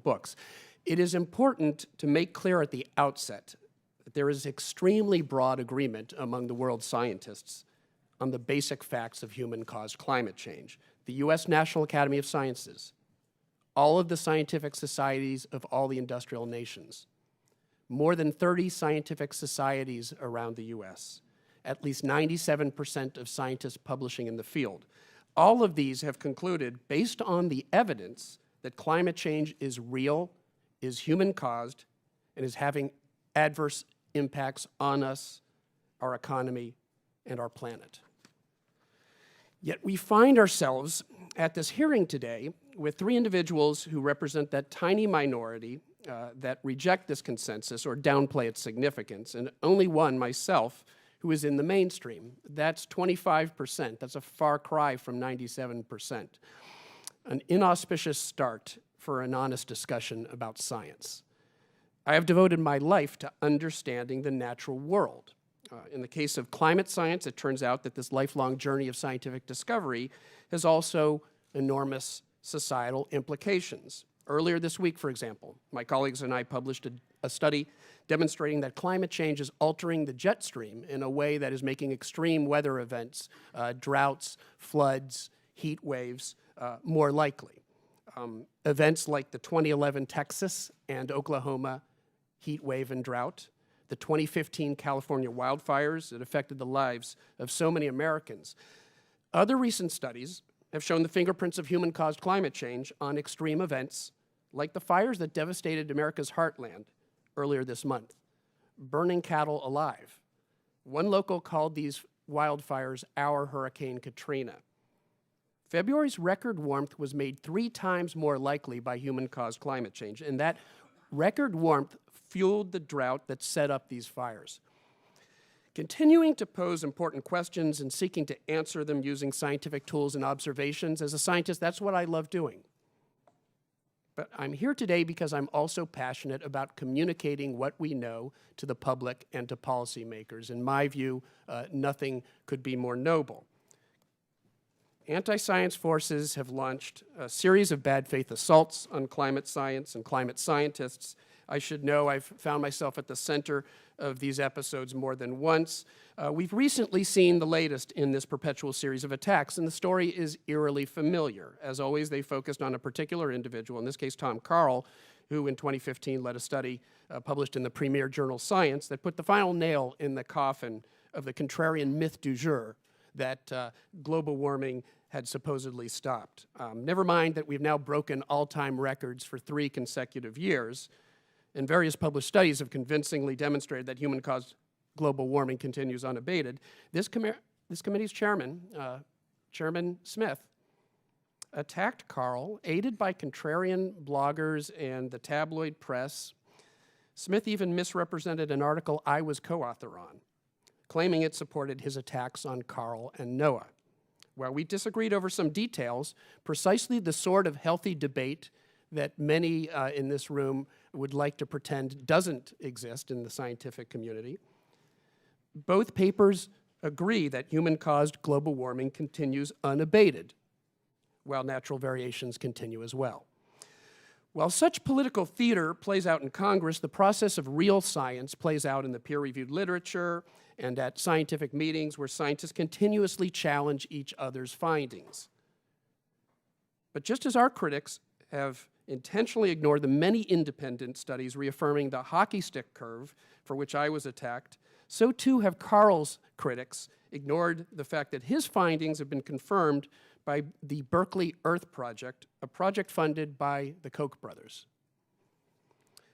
books. It is important to make clear at the outset that there is extremely broad agreement among the world's scientists on the basic facts of human-caused climate change. The U.S. National Academy of Sciences, all of the scientific societies of all the industrial nations, more than 30 scientific societies around the U.S., at least 97% of scientists publishing in the field. All of these have concluded, based on the evidence, that climate change is real, is human-caused, and is having adverse impacts on us, our economy, and our planet. Yet we find ourselves at this hearing today with three individuals who represent that tiny minority that reject this consensus or downplay its significance, and only one, myself, who is in the mainstream. That's 25%. That's a far cry from 97%. An inauspicious start for an honest discussion about science. I have devoted my life to understanding the natural world. In the case of climate science, it turns out that this lifelong journey of scientific discovery has also enormous societal implications. Earlier this week, for example, my colleagues and I published a study demonstrating that climate change is altering the jet stream in a way that is making extreme weather events, droughts, floods, heat waves, more likely. Events like the 2011 Texas and Oklahoma heat wave and drought, the 2015 California wildfires that affected the lives of so many Americans. Other recent studies have shown the fingerprints of human-caused climate change on extreme events like the fires that devastated America's heartland earlier this month, burning cattle alive. One local called these wildfires our Hurricane Katrina. February's record warmth was made 3 times more likely by human-caused climate change, and that record warmth fueled the drought that set up these fires. Continuing to pose important questions and seeking to answer them using scientific tools and observations, as a scientist, that's what I love doing. But I'm here today because I'm also passionate about communicating what we know to the public and to policymakers. In my view, nothing could be more noble. Anti-science forces have launched a series of bad faith assaults on climate science and climate scientists. I should know I've found myself at the center of these episodes more than once. We've recently seen the latest in this perpetual series of attacks, and the story is eerily familiar. As always, they focused on a particular individual, in this case Tom Karl, who in 2015 led a study published in the premier journal Science that put the final nail in the coffin of the contrarian myth du jour that global warming had supposedly stopped. Never mind that we've now broken all-time records for 3 consecutive years, and various published studies have convincingly demonstrated that human-caused global warming continues unabated. This committee's chairman, Chairman Smith, attacked Karl, aided by contrarian bloggers and the tabloid press. Smith even misrepresented an article I was co-author on, claiming it supported his attacks on Karl and Noah. While we disagreed over some details, precisely the sort of healthy debate that many in this room would like to pretend doesn't exist in the scientific community, both papers agree that human-caused global warming continues unabated, while natural variations continue as well. While such political theater plays out in Congress, the process of real science plays out in the peer-reviewed literature and at scientific meetings where scientists continuously challenge each other's findings. But just as our critics have intentionally ignored the many independent studies reaffirming the hockey stick curve for which I was attacked, so too have Karl's critics ignored the fact that his findings have been confirmed by the Berkeley Earth Project, a project funded by the Koch brothers.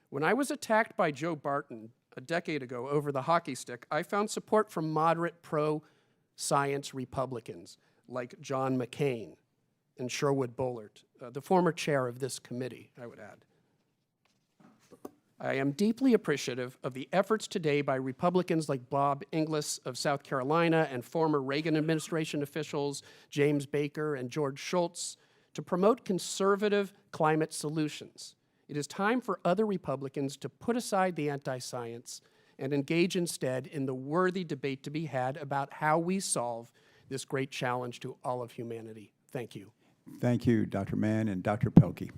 When I was attacked by Joe Barton a decade ago over the hockey stick, I found support from moderate pro-science Republicans like John McCain and Sherwood Boehlert, the former chair of this committee, I would add. I am deeply appreciative of the efforts today by Republicans like Bob Inglis of South Carolina and former Reagan administration officials James Baker and George Shultz to promote conservative climate solutions. It is time for other Republicans to put aside the anti-science and engage instead in the worthy debate to be had about how we solve this great challenge to all of humanity. Thank you. Thank you, Dr. Mann and Dr. Pelkey.